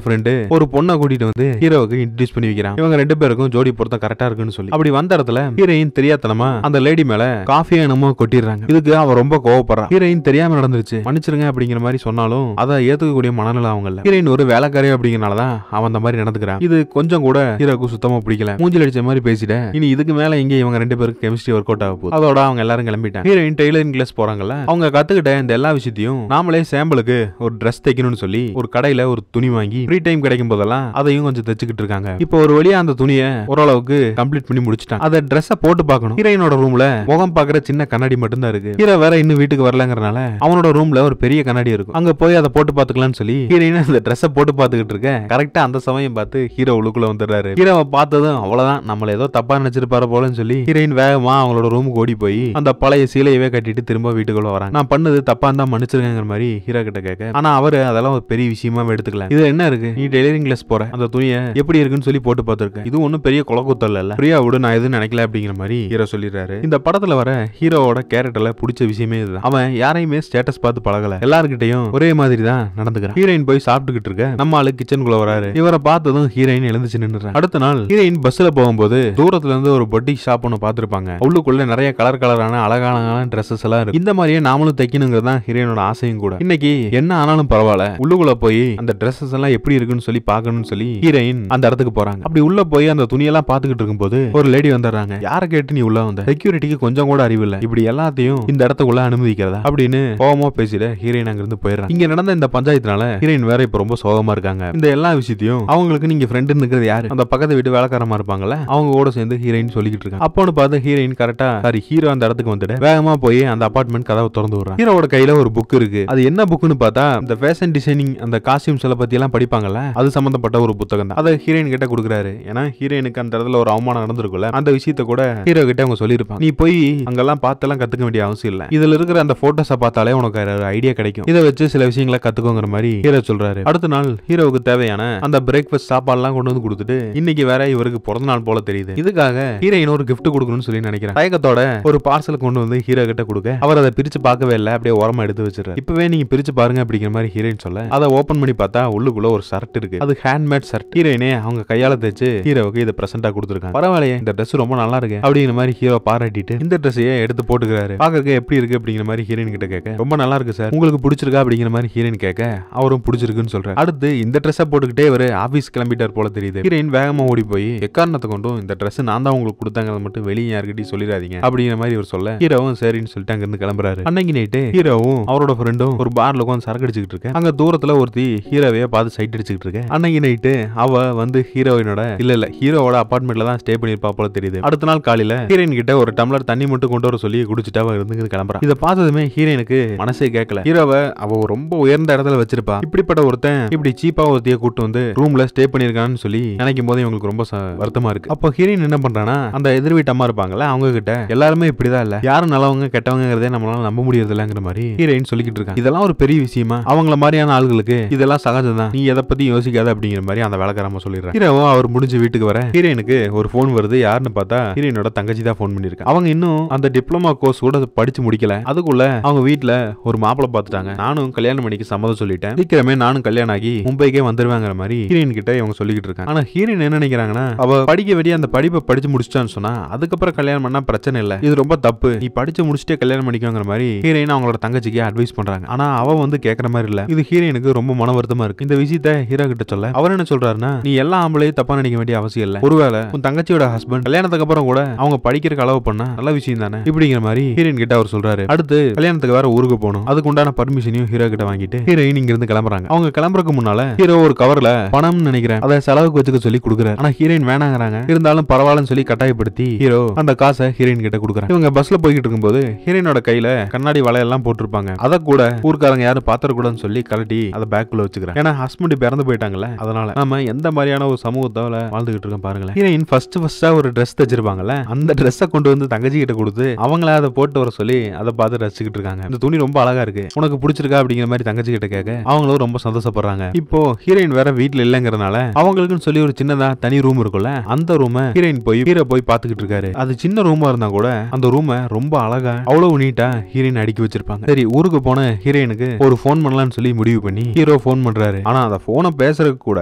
ஃப்ரெண்டு ஒரு பொண்ணை கூட்டிட்டு வந்து ஹீரோவுக்கு இன்ட்ரோடியூஸ் பண்ணி வைக்கிறான். இவங்க 2 பேருக்கும் ஜோடி பொருத்தம் கரெக்டா இருக்குன்னு சொல்லி அப்படி வந்த இடத்துல ஹீரோயின் தெரியாதனமா அந்த லேடி மேல காஃபியா என்னமோ கொட்டிடுறாங்க. இதுக்கு அவ ரொம்ப கோவப்படுறான். ஹீரோயின் தெரியாம நடந்துருச்சு, மன்னிச்சிருங்க அப்படிங்கிற மாதிரி சொன்னாலும் அதை ஏத்துக்கக்கூடிய மனநிலை அவங்கல்ல. ஹீரோயின் ஒரு வேலைக்காரி அப்படிங்கறனாலதான் அவன் அந்த மாதிரி நடந்துக்கிறான். இது கொஞ்சம் கூட ஹீரோக்கு சுத்தமா பிடிக்கல. மூஞ்சில் அடிச்ச மாதிரி பேசிட்ட இனி இதுக்கு மேல இங்க இவங்க 2 பேருக்கு கெமிஸ்ட்ரி ஒர்க் அவுட் ஆக போகுது. அதோட அவங்க எல்லாரும் கிளம்பிட்டாங்க. ஹீரோயின் டெய்லரிங் கிளாஸ் போறாங்கல்ல, அவங்க கத்துக்கிட்ட இந்த எல்லா விஷயத்தையும் நாமளே சாம்பிளுக்கு ஒரு ட்ரெஸ் தைக்கணும்னு சொல்லி ஒரு கடையில ஒரு துணி வாங்கி ஃப்ரீ டைம் கிடைக்கும் போதெல்லாம் அதையும் கொஞ்சம் தைச்சுக்கிட்டு இருக்காங்க. இப்போ ஒரு வழியா அந்த துணியை ஓரளவுக்கு கம்ப்ளீட் பண்ணி முடிச்சிட்டாங்க. அதை ட்ரெஸ்ஸை போட்டு பார்க்கணும். ஹீரோயினோட ரூம்ல முகம் பார்க்குற சின்ன கண்ணாடி மட்டும் தான் இருக்கு. ஹீரோ வேற இன்னும் வீட்டுக்கு வரலங்கறனால அவனோட ரூம்ல ஒரு பெரிய கண்ணாடி இருக்கும். அங்க போய் அதை போட்டு பார்த்துக்கலாம்னு சொல்லி ஹீரோயின் அந்த ட்ரெஸ்ஸை போட்டு பார்த்துக்கிட்டு இருக்க கரெக்டா அந்த சமயம் பார்த்து ஹீரோ உள்ளுக்குள்ள வந்துடுறாரு. ஹீரோவை பார்த்ததும் அவ்வளவுதான், நம்மள ஏதோ தப்பா நினைச்சிருப்பாரு போலன்னு சொல்லி ஹீரோயின் வேகமா அவங்களோட ரூமுக்கு ஓடி போய் அந்த பழைய சீலையவே கட்டிட்டு திரும்ப வீட்டுக்குள்ள வராங்க. நான் பண்ணது தப்பா இருந்தா மன்னிச்சிருங்கிற மாதிரி ஹீரோ கிட்ட கேட்க, ஆனா அவரு அதெல்லாம் ஒரு பெரிய விஷயமா எடுத்துக்கல. இது என்ன இருக்கு, நீ டெய்லரிங் கிளாஸ் போற, அந்த துணியை எப்படி இருக்குன்னு சொல்லி போட்டு பார்த்திருக்கேன், இது ஒன்னும் பெரிய குலகுத்தல் இல்ல, பிரியா விடு, நான் எதுவும் நினைக்கல அப்படிங்கிற மாதிரி ஹீரோ சொல்லிடுறாரு. இந்த படத்துல வர ஹீரோவோட கேரக்டர்ல பிடிச்ச விஷயமே இதுதான். அவன் யாரையுமே ஸ்டேட்டஸ் பார்த்து பழகல, எல்லார்கிட்டையும் ஒரே மாதிரி தான் நடந்துக்கிறான். ஹீரோயின் போய் சாப்பிட்டுக்கிட்டு இருக்க நம்ம ஆளு கிச்சனுக்குள்ள வராரு. இவரை பார்த்ததும் ஹீரோயின் எழுந்துச்சு நின்னுறாங்க. அடுத்த நாள் ஹீரோயின் பஸ்ல போகும்போது தூரத்துல இருந்து ஒரு பொட்டிக் ஷாப் ஒன்னு பாத்திருப்பாங்க. உள்ளுக்குள்ள நிறைய கலர் கலரான அழகான ட்ரெஸ்ஸஸ் எல்லாம் இருக்கு. இந்த மாதிரியே நாமளும் தைக்கணுங்கிறது தான் ஹீரோயினோட ஆசையும் கூட. இன்னைக்கு என்ன ஆனாலும் பரவாயில்ல, உள்ளுக்குள்ள போய் அந்த ட்ரெஸ்ஸஸ் எல்லாம் எப்படி இருக்குன்னு சொல்லி பார்க்கணும்னு சொல்லி ஹீரோயின் அந்த இடத்துக்கு போறாங்க. அப்படி உள்ள போய் அந்த துணியெல்லாம் பாத்துக்கிட்டு இருக்கும்போது ஒரு லேடி வந்துடுறாங்க. யாரை கேட்டு நீ உள்ள வந்த, செக்யூரிட்டிக்கு கொஞ்சம் கூட அறிவு இல்ல, இப்படி எல்லாத்தையும் இந்த இடத்துக்குள்ள அனுமதிக்கிறதா அப்படின்னு கோவமா பேசிட ஹீரோயின் அங்க இருந்து போயிடுறாங்க. இங்க நடந்த இந்த பஞ்சாயத்துனால ஹீரோயின் வேற இப்ப ரொம்ப சோகமா இருக்காங்க. இந்த எல்லா விஷயத்தையும் அவங்களுக்கு நீங்க ஃப்ரெண்ட் இருக்கிறது யாரு, அந்த பக்கத்து வீட்டு வேலைக்காரமா இருப்பாங்கல்ல, அவங்க கூட சேர்ந்து ஹீரோயின் சொல்லிக்கிட்டு இருக்காங்க. அப்போன்னு பார்த்து ஹீரோயின் கரெக்டா ஹீரோ அந்த இடத்துக்கு வந்துட்டு வேகமா போய் அந்த அபார்ட்மெண்ட் கதவை திறந்து விடுறாங்க. ஹீரோவோட கையில ஒரு புக் இருக்கு. அது என்ன புக்னு பார்த்தா இந்த ஃபேஷன் டிசைனிங் அந்த காஸ்டியூம்ஸ் எல்லாம் பத்தி எல்லாம் படிப்பாங்கல்ல, அது சம்பந்தப்பட்ட ஒரு புத்தகம் தான். அதை ஹீரோயின் கிட்ட கொடுக்குறாரு. ஏன்னா ஹீரோயினுக்கு அந்த இடத்துல ஒரு அவமானம் நடந்திருக்குல்ல, அந்த விஷயத்த கூட ஹீரோ கிட்ட அவங்க சொல்லியிருப்பாங்க. நீ போய் அங்கெல்லாம் பார்த்தெல்லாம் கத்துக்க வேண்டிய அவசியம் இல்ல, இதுல இருக்கிற அந்த போட்டோஸை பார்த்தாலே உனக்கு ஒரு ஐடியா கிடைக்கும், இதை வச்சு சில விஷயங்களை கத்துக்கோங்கிற மாதிரி ஹீரோ சொல்றாரு. அடுத்த நாள் ஹீரோவுக்கு தேவையான அந்த பிரேக்ஃபாஸ்ட் சாப்பாடுலாம் கொண்டு வந்து கொடுத்துட்டு இன்னைக்கு வேற இவருக்கு பிறந்த நாள் போல தெரியுது. இதுக்காக ஹீரோயின் ஒரு கிஃப்ட் கொடுக்கணும்னு சொல்லி நினைக்கிறேன். தயக்கத்தோட ஒரு பார்சல் கொண்டு வந்து ஹீரோ கிட்ட கொடுக்க அவர் அதை பிரிச்சு பார்க்கவே இல்லை, அப்படியே ஓரமா எடுத்து வச்சிருக்காரு. இப்பவே நீங்க பிரிச்சு பாருங்க அப்படிங்கிற மாதிரி ஹீரோயின் சொல்ல அதை ஓபன் பண்ணி பார்த்தா உள்ளுக்குள்ள ஒரு ஷர்ட் இருக்கு. அது ஹேண்ட்மேட் ஷர்ட். ஹீரோயினே அவங்க கையால தைச்சு ஹீரோவுக்கு இதை பிரசன்டா கொடுத்துருக்காங்க. பரவாயில்லையே, இந்த ட்ரெஸ் ரொம்ப நல்லா இருக்கு அப்படிங்கிற மாதிரி ஹீரோ பாராட்டிட்டு இந்த ட்ரெஸ்ஸையே எடுத்து போட்டுக்கிறாரு. பாக்குறதுக்கு எப்படி இருக்கு அப்படிங்கிற மாதிரி ஹீரோயின் கிட்ட கேட்க ரொம்ப நல்லா இருக்கு சார், உங்களுக்கு பிடிச்சிருக்கா அப்படிங்கிற மாதிரி ஹீரோயின் கேட்க அவரும் பிடிச்சிருக்குன்னு சொல்றாரு. அடுத்து இந்த ட்ரெஸ்ஸை போட்டுக்கிட்டே ஒரு ஆபீஸ் கிளம்பிட்டார் போல தெரியுது. ஹீரோயின் வேகமா ஓடி போய் எக்காரணத்தை கொண்டும் இந்த ட்ரெஸ் நான் தான் உங்களுக்கு கொடுத்தாங்க மட்டும் வெளியே யாருக்கிட்டையும் சொல்லிடாதீங்க அப்படிங்கிற மாதிரி இவர் சொல்ல ஹீரோவும் சரின்னு சொல்லிட்டு அங்க இருந்து கிளம்புறாரு. அன்னைக்கு நைட்டு ஹீரோவும் அவரோட ஃப்ரெண்டும் ஒரு பார்ல உட்காந்து சரக்கு அடிச்சுக்கிட்டு இருக்க. அங்க தூரத்துல ஒருத்தி ஹீரோவையே பார்த்து சைட் அடிச்சுக்கிட்டு இருக்க. அன்னைக்கு நைட்டு அவ வந்து ஹீரோயினோட இல்ல ஹீரோவோட அபார்ட்மெண்ட்ல தான் ஸ்டே பண்ணிருப்பா போல தெரியுது. அடுத்த நாள் காலையில ஹீரோயின் கிட்ட ஒரு டம்ளர் தண்ணி மட்டும் கொண்டு வர சொல்லி குடிச்சிட்டு அவ இருந்து கிளம்புறா. இதை பார்த்ததுமே ஹீரோயினுக்கு மனசே கேட்கல. ஹீரோவை அவ ரொம்ப உயர்ந்த இடத்துல வச்சிருப்பா, இப்படிப்பட்ட ஒருத்தன் இப்படி சீப்பா ஒருத்திய கூட்டு வந்து ரூம்ல ஸ்டே பண்ணிருக்கான்னு சொல்லி நினைக்கும் போது இவங்களுக்கு ரொம்ப வருத்தமா இருக்கு. அப்போ ஹீரோயின் என்ன பண்றானா அந்த எதிர் வீட்டு அம்மா இருப்பாங்கல்ல, அவங்க கிட்ட எல்லாருமே இப்படிதான் இல்ல, யாரும் நல்லவங்க கெட்டவங்கிறதே நம்மளால நம்ப முடியறது இல்லங்கிற மாதிரி ஹீரோயின் சொல்லிக்கிட்டு இருக்காங்க. இதெல்லாம் ஒரு பெரிய விஷயமா, அவங்கள மாதிரியான ஆளுகளுக்கு இதெல்லாம் சகஜம் தான், நீ எதை பத்தி யோசிக்காத அப்படிங்கிற மாதிரி அந்த வேலைக்காரமா சொல்லிடுறாங்க. ஹீரோவோ அவர் முடிஞ்சு வீட்டுக்கு வர ஹீரோயினுக்கு ஒரு போன் வருது. யாருன்னு பார்த்தா ஹீரோயினோட தங்கச்சி தான் போன் பண்ணிருக்காங்க. அவங்க இன்னும் அந்த டிப்ளமா கோர்ஸ் கூட படிச்சு முடிக்கல, அதுக்குள்ள அவங்க வீட்டுல ஒரு மாப்பிளை பார்த்துட்டாங்க. நானும் கல்யாணம் பண்ணிக்கு சம்மதம் சொல்லிட்டேன், சீக்கிரமே நானும் கல்யாணம் ஆகி மும்பைக்கே வந்துருவாங்கிற மாதிரி ஹீரோயின் கிட்ட இவங்க சொல்லிக்கிட்டு இருக்காங்க. ஆனா ஹீரோயின் என்ன நினைக்கிறாங்கன்னா, அவ படிக்க வேண்டிய அந்த படிப்பை படிச்சு முடிச்சிட்டான்னு சொன்னா அதுக்கப்புறம் கல்யாணம் பண்ணா பிரச்சனை இல்ல, இது ரொம்ப தப்பு, நீ படிச்சு முடிச்சுட்டே கல்யாணம் பண்ணிக்கோங்கிற மாதிரி ஹீரோயின் அவங்களோட தங்கச்சிக்கு அட்வைஸ் பண்றாங்க. ஆனா அவ வந்து கேட்கற மாதிரி இல்ல. இது ஹீரோயினுக்கு ரொம்ப மன வருத்தமா இருக்கு. இந்த விஷயத்த ஹீரோ கிட்ட சொல்ல அவர் என்ன சொல்றாருன்னா, நீ எல்லா ஆம்பளையும் தப்பா நினைக்க வேண்டிய அவசியம் இல்ல, ஒருவேளை உன் தங்கச்சியோட ஹஸ்பண்ட் கல்யாணத்துக்கு அப்புறம் கூட அவங்க படிக்கிறதுக்கு அளவு பண்ணா நல்ல விஷயம் தானே இப்படிங்கிற மாதிரி ஹீரோயின் கிட்ட அவர் சொல்றாரு. அடுத்து கல்யாணத்துக்கு வேற ஊருக்கு போகணும், அதுக்கு உண்டான பர்மிஷனையும் ஹீரோ கிட்ட வாங்கிட்டு ஹீரோயின் இங்க இருந்து கிளம்புறாங்க. அவங்க கிளம்புறதுக்கு முன்னால ஹீரோ ஒரு கவர்ல பணம் நினைக்கிறேன் அதை செலவுக்கு வச்சுக்க சொல்லி கொடுக்குறாரு. ஆனா ஹீரோயின் வேணாங்கிறாங்க. இருந்தாலும் பரவாயில்லன்னு சொல்லி கட்டாயப்படுத்தி ஹீரோ அந்த காசை ஹீரோயின் கிட்ட கொடுக்குறாங்க. இவங்க பஸ்ல போய்கிட்டு இருக்கும்போது ஹீரோயினோட கையில கண்ணாடி வளையெல்லாம் போட்டிருப்பாங்க. அதை கூட ஊர்க்காரங்க யாரும் பாத்திரக்கூடாதுன்னு சொல்லி கலட்டி அதை பேக்குள்ள வச்சுக்கிறாங்க. ஏன்னா ஹஸ்பண்ட் பிறந்து போயிட்டாங்கல்ல, அதனால நம்ம எந்த மாதிரியான ஒரு சமூகத்தால வாழ்ந்துகிட்டு இருக்கோம் பாருங்களேன். ஹீரோயின் ஃபர்ஸ்டா ஒரு ட்ரெஸ் தச்சிருப்பாங்கல்ல, அந்த ட்ரெஸ்ஸை கொண்டு வந்து தங்கச்சி கிட்ட கொடுத்து அவங்கள அதை போட்டு வர சொல்லி அதை பார்த்து ரசிச்சுக்கிட்டு இருக்காங்க. இந்த துணி ரொம்ப அழகா இருக்கு, உனக்கு பிடிச்சிருக்கா அப்படிங்கிற மாதிரி தங்கச்சி கிட்ட கேட்க அவங்களும் ரொம்ப சந்தோஷப்படுறாங்க. இப்போ ஹீரோயின் வேற வீட்டுல இல்லங்கிறதுனால அவங்களுக்குன்னு சொல்லி ஒரு சின்னதா தனி ரூம் இருக்கும்ல, அந்த ரூமை ஹீரோயின் ஹீரோ போய் பாத்துக்கிட்டு இருக்காரு. அது சின்ன ரூமா இருந்தா கூட அந்த ரூமை ரொம்ப அழகா அவ்வளவு நீட்டா ஹீரோயின் அடுக்கி வச்சிருப்பாங்க. சரி ஊருக்கு போன ஹீரோயினுக்கு ஒரு போன் பண்ணலாம்னு சொல்லி முடிவு பண்ணி ஹீரோ போன் போன் பண்றாரு. ஆனா அந்த போனை பேசுறதுக்கு கூட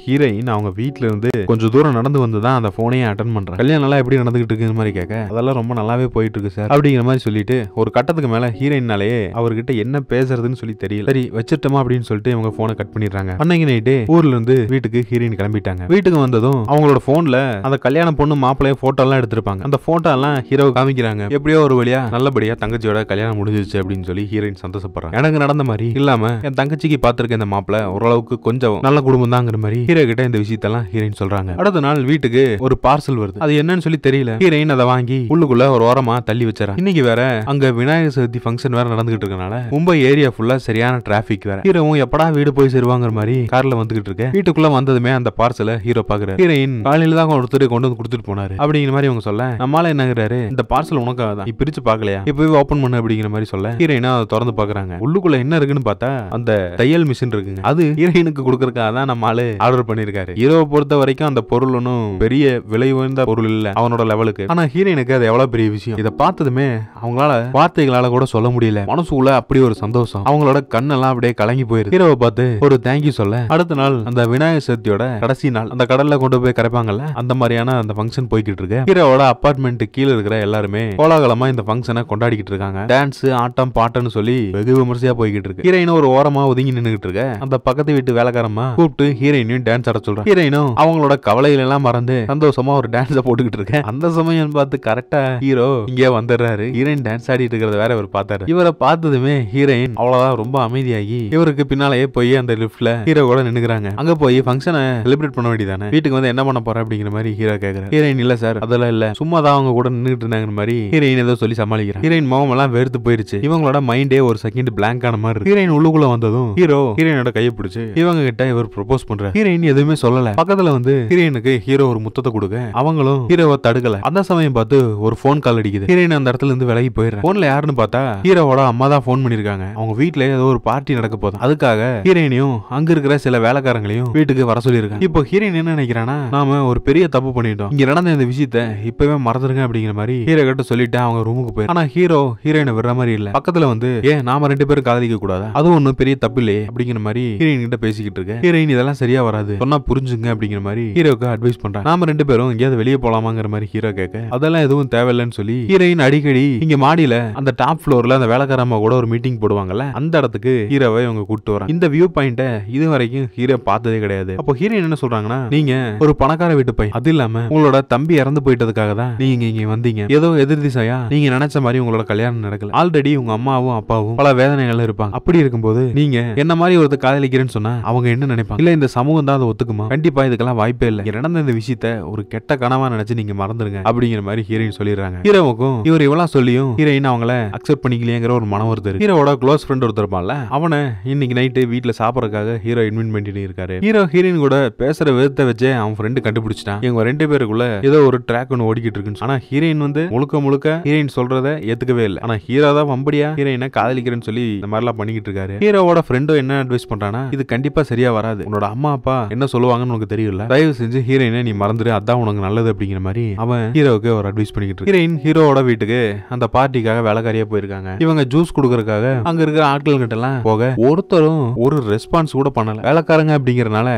ஹீரோயின் அவங்க வீட்ல இருந்து கொஞ்சம் தூரம் நடந்து வந்துதான் அந்த போனையே அட்டன் பண்றாங்க. கல்யாணம் எல்லாம் எப்படி நடந்துகிட்டு இருக்கு மாதிரி கேட்க, அதெல்லாம் ரொம்ப நல்லாவே போயிட்டு இருக்கு சார் அப்படிங்கிற மாதிரி சொல்லிட்டு ஒரு கட்டத்துக்கு மேல ஹீரோயினாலே அவர்கிட்ட என்ன பேசுறதுன்னு சொல்லி தெரியல. சரி வச்சிட்டோமா அப்படின்னு சொல்லிட்டு இவங்க போனை கட் பண்ணிடுறாங்க. அன்னைக்கு நைட்டு ஊர்ல இருந்து வீட்டுக்கு ஹீரோயின் கிளம்பிட்டாங்க. வீட்டுக்கு வந்ததும் அவங்களோட போன்ல அந்த கல்யாண பொண்ணு மாப்பிள்ளைய போட்டோ எல்லாம் எடுத்திருப்பாங்க. அந்த போட்டோ எல்லாம் ஹீரோ காமிக்கிறாங்க. எப்படியோ ஒரு வழியா நல்லபடியா தங்கச்சியோட கல்யாணம் முடிஞ்சிருச்சு அப்படின்னு சொல்லி ஹீரோயின் சந்தோஷப்படுறாங்க. எனக்கு நடந்த மாதிரி இல்லாம என் தங்கச்சிக்கு பாத்திருக்க இந்த மாப்பிள்ள ஓரளவுக்கு கொஞ்சம் நல்ல குடும்பம் தாங்கிற மாதிரி ஹீரோ கிட்ட இந்த விஷயத்தெல்லாம் ஹீரோயின் சொல்றாங்க. அடுத்த நாள் வீட்டுக்கு ஒரு பார்சல் வருது. அது என்னன்னு சொல்லி தெரியல. ஹீரோயின் அதை வாங்கி உள்ளுக்குள்ள ஒரு ஓரமா தள்ளி வச்சறா. இன்னைக்கு வேற அங்க விநாயகர் சதுர்த்தி ஃபங்க்ஷன் வேற நடந்துகிட்டு இருக்கனால மும்பை ஏரியா ஃபுல்லா சரியான டிராபிக் வேற. ஹீரோவும் எப்படா வீடு போய் சேருவாங்கிற மாதிரி கார்ல வந்துகிட்டு இருக்க. வீட்டுக்குள்ள வந்ததுமே அந்த பார்சலை ஹீரோ பாக்குறாரு. ஹீரோயின் காலையில தான் ஒருத்தர் கொண்டு வந்து கொடுத்துட்டு போனாரு அப்படிங்கிற மாதிரி அவங்க சொல்ல, நம்மால என்னங்கிறாரு, இந்த பார்சல் உனக்காக தான், நீ பிரிச்சு பாக்கலையா, இப்பவே ஓபன் பண்ணு அப்படிங்கிற மாதிரி சொல்ல ஹீரோயினா அதை திறந்து பாக்குறாங்க. உள்ளுக்குள்ள என்ன இருக்குன்னு பார்த்தா அந்த தையல் மிஷின் இருக்குங்க. அது ஹீரோயினுக்கு கொடுக்கறதுக்காக தான் நம்ம ஆளு ஆர்டர் பண்ணிருக்காரு. ஹீரோவை பொறுத்த வரைக்கும் அந்த பொருள் ஒன்னும் பெரிய விலை உயர்ந்த பொருள் இல்ல அவனோட லெவலுக்கு. ஆனா ஹீரோயினுக்கு அது எவ்வளவு பெரிய விஷயம். இதை பார்த்ததுமே அவங்களால வார்த்தைகளால கூட சொல்ல முடியல. மனசுக்குள்ள அப்படி ஒரு சந்தோஷம். அவங்களோட கண்ணெல்லாம் அப்படியே கலங்கி போயிருக்கு. ஹீரோவை பார்த்து ஒரு தேங்க்யூ சொல்ல அடுத்த நாள் அந்த விநாயகர் சதுர்த்தியோட கடைசி நாள் அந்த கடல்ல கொண்டு போய் கரைப்பாங்கல்ல, அந்த மாதிரியான அந்த ஃபங்க்ஷன் போய்கிட்டு இருக்கு. ஹீரோவோட அபார்ட்மெண்ட் கீழே இருக்கிற எல்லாருமே கோலாகலமா இந்த ஃபங்க்ஷனை கொண்டாடிக்கிட்டு இருக்காங்க. டான்ஸ் ஆட்டம் பாட்டுன்னு சொல்லி வெகு விமர்சையா போய்கிட்டு இருக்கு. ஹீரோயின் ஒரு ஓரமா ஒதுங்கி நின்னுகிட்டு இருக்க. அந்த பக்கத்து வீட்டு வேலைக்காரமா கூப்பிட்டு ஹீரோயினையும் டான்ஸ் ஆட சொல்றாங்க. ஹீரோயினும் அவங்களோட கவலைகள் எல்லாம் மறந்து சந்தோஷமா ஒரு டான்ஸ் போட்டுக்கிட்டு இருக்க. அந்த சமயம் பார்த்து கரெக்டா ஹீரோ இங்கே வந்துடுறாரு. ஹீரோயின் டான்ஸ் ஆடிட்டு இருக்கிறத வேற இவர் பார்த்தாரு. இவரை பார்த்ததுமே ஹீரோயின் அவ்வளவுதான் ரொம்ப அமைதியாகி இவருக்கு பின்னாலேயே போய் அந்த லிப்ட்ல ஹீரோ கூட நின்னுக்கிறாங்க. அங்க போய் ஃபங்க்ஷனை செலிப்ரேட் பண்ண வேண்டியதானே, வீட்டுக்கு வந்து என்ன பண்ண போற அப்படிங்கிற மாதிரி ஹீரோ கேக்குறாரு. ஹீரோயின் இல்ல சார் அதெல்லாம் இல்ல, சும்மா தான் அவங்க கூட நின்னுட்டு இருந்தாங்க மாதிரி ஹீரோயின் ஏதோ சொல்லி சமாளிக்கிறாங்க. ஹீரோயின் முகம் எல்லாம் வெறுத்து போயிருச்சு. இவங்களோட மைண்டே ஒரு செகண்ட் பிளாங்க் ஆன மாதிரி. ஹீரோயின் உள்ளுக்குள்ள வந்ததும் ஹீரோ ஹீரோயினோட கையை பிடிச்சு இவங்க கிட்ட இவர் ப்ரொபோஸ் பண்றாரு. ஹீரோயின் எதுவுமே சொல்லல. பக்கத்துல வந்து ஹீரோயினுக்கு ஹீரோ ஒரு முத்தத்தை கொடுக்க அவங்களும் ஹீரோவை தடுக்கல. அந்த சமயம் பார்த்து ஒரு போன் கால் அடிக்குது. ஹீரோயின் அந்த இடத்துல இருந்து விலகி போயிடுறாங்க. போன்ல யாருன்னு பார்த்தா ஹீரோவோட அம்மா தான் போன் பண்ணிருக்காங்க. அவங்க வீட்டுல ஏதோ ஒரு பார்ட்டி நடக்க போதும், அதுக்காக ஹீரோயினையும் அங்க இருக்கிற சில வேலைக்காரங்களையும் வீட்டுக்கு வர சொல்லிருக்காங்க. இப்போ ஹீரோயின் என்ன நினைக்கிறானா, நாம ஒரு பெரிய தப்பு பண்ணிட்டோம், இங்க நடந்த இந்த விஷயத்தை இப்பவே மறந்துருங்க அப்படிங்கிற மாதிரி ஹீரோ கிட்ட சொல்லிட்டு அவங்க ரூமுக்கு போய். ஆனா ஹீரோ ஹீரோயினை விடுற மாதிரி இல்ல. பக்கத்துல வந்து ஏன் நாம ரெண்டு பேரும் காதலிக்க கூடாதா, அது ஒன்னும் பெரிய தப்பு இல்லையே அப்படிங்கிற மாதிரி ஹீரோயின் கிட்ட பேசிக்கிட்டு இருக்க. ஹீரோயின் இதெல்லாம் சரியா வராது, சொன்னா புரிஞ்சுங்க அப்படிங்கிற மாதிரி ஹீரோக்கு அட்வைஸ் பண்றாங்க. நாம ரெண்டு பேரும் எங்கேயாவது வெளியே போலாமாங்கிற மாதிரி ஹீரோ கேட்க, அதெல்லாம் எதுவும் தேவையில்லைன்னு சொல்லி ஹீரோயின் அடிக்கடி இங்க மாடியில அந்த டாப் ஃப்ளோர்ல அந்த வேலைக்காரமா கூட ஒரு மீட்டிங் போடுவாங்கல்ல, அந்த இடத்துக்கு ஹீரோவை இவங்க கூட்டு வராங்க. இந்த வியூ பாயிண்ட இது வரைக்கும் ஹீரோ பார்த்ததே கிடையாது. அப்போ ஹீரோயின் என்ன சொல்றாங்கன்னா, நீங்க ஒரு பணக்கார வீட்டு பையன், அது இல்லாம உங்களோட தம்பி இறந்து போயிட்டதுக்காக தான் நீங்க இங்க வந்தீங்க. ஏதோ எதிர் திசையா நீங்க நினைச்ச மாதிரி உங்களோட கல்யாணம் நடக்கல. ஆல்ரெடி உங்க அம்மாவும் அப்பாவும் பல வேதனைகள் இருப்பாங்க. அப்படி இருக்கும்போது நீங்க என்ன மாதிரி ஒருத்தர் காதலிக்கிறேன்னு சொன்னா அவங்க என்ன நினைப்பாங்க, இல்ல இந்த சமூகம் தான் அதை ஒத்துக்குமா, கண்டிப்பா இதுக்கெல்லாம் வாய்ப்பே இல்ல, நடந்த இந்த விஷயத்த ஒரு கெட்ட கனவா நினைச்சு நீங்க மறந்துருங்க அப்படிங்கிற மாதிரி ஹீரோயின் சொல்லிடுறாங்க. ஹீரோவுக்கும் இவர் இவ்வளவு சொல்லியும் ஹீரோயின் அவங்கள அக்செப்ட் பண்ணிக்கலையேங்கிற ஒரு மனம் வருது. ஹீரோவோட க்ளோஸ் ஃப்ரெண்ட் ஒருத்தர் இருப்பான்ல, அவனை இன்னைக்கு நைட்டு வீட்டுல சாப்பிடறதுக்காக ஹீரோ இன்வைட் பண்ணிட்டு இருக்காரு. ஹீரோ ஹீரோயின் கூட பேசுற விதத்தை வச்சே அவன் ஃப்ரெண்டு கண்டுபிடிச்சிட்டான், இவங்க ரெண்டு பேருக்குள்ள ஏதோ ஒரு ட்ராக் ஒன்று ஓடிக்கிட்டு இருக்குன்னு. ஆனா ஹீரோயின் வந்து முழுக்க ஹீரோயின் சொல்றத ஏத்துக்கவே இல்லை. ஆனா ஹீரோ தான் வம்படியா ஹீரோயினை காதலிக்கிறேன்னு சொல்லி இந்த மாதிரி எல்லாம் பண்ணிக்கிட்டு இருக்காரு. ஹீரோவோட ஃப்ரெண்டும் என்ன அட்வைஸ் பண்றானா, இது கண்டிப்பா சரியா வராது, உன்னோட அம்மா அப்பா என்ன சொல்லுவாங்கன்னு உனக்கு தெரியல, தயவு செஞ்சு ஹீரோயினை நீ மறந்துடு, அதான் உனக்கு நல்லது அப்படிங்கிற மாதிரி அவன் ஹீரோவுக்கு ஒரு அட்வைஸ் பண்ணிக்கிட்டு. ஹீரோயின் ஹீரோவோட வீட்டுக்கு அந்த பார்ட்டிக்காக வேலைக்காரியா போயிருக்காங்க. இவங்க ஜூஸ் குடுக்கறதுக்காக அங்க இருக்கிற ஆட்கள் கிட்ட எல்லாம் போக ஒருத்தரும் ஒரு ரெஸ்பான்ஸ் கூட பண்ணல. வேலைக்காரங்க அப்படிங்கறனால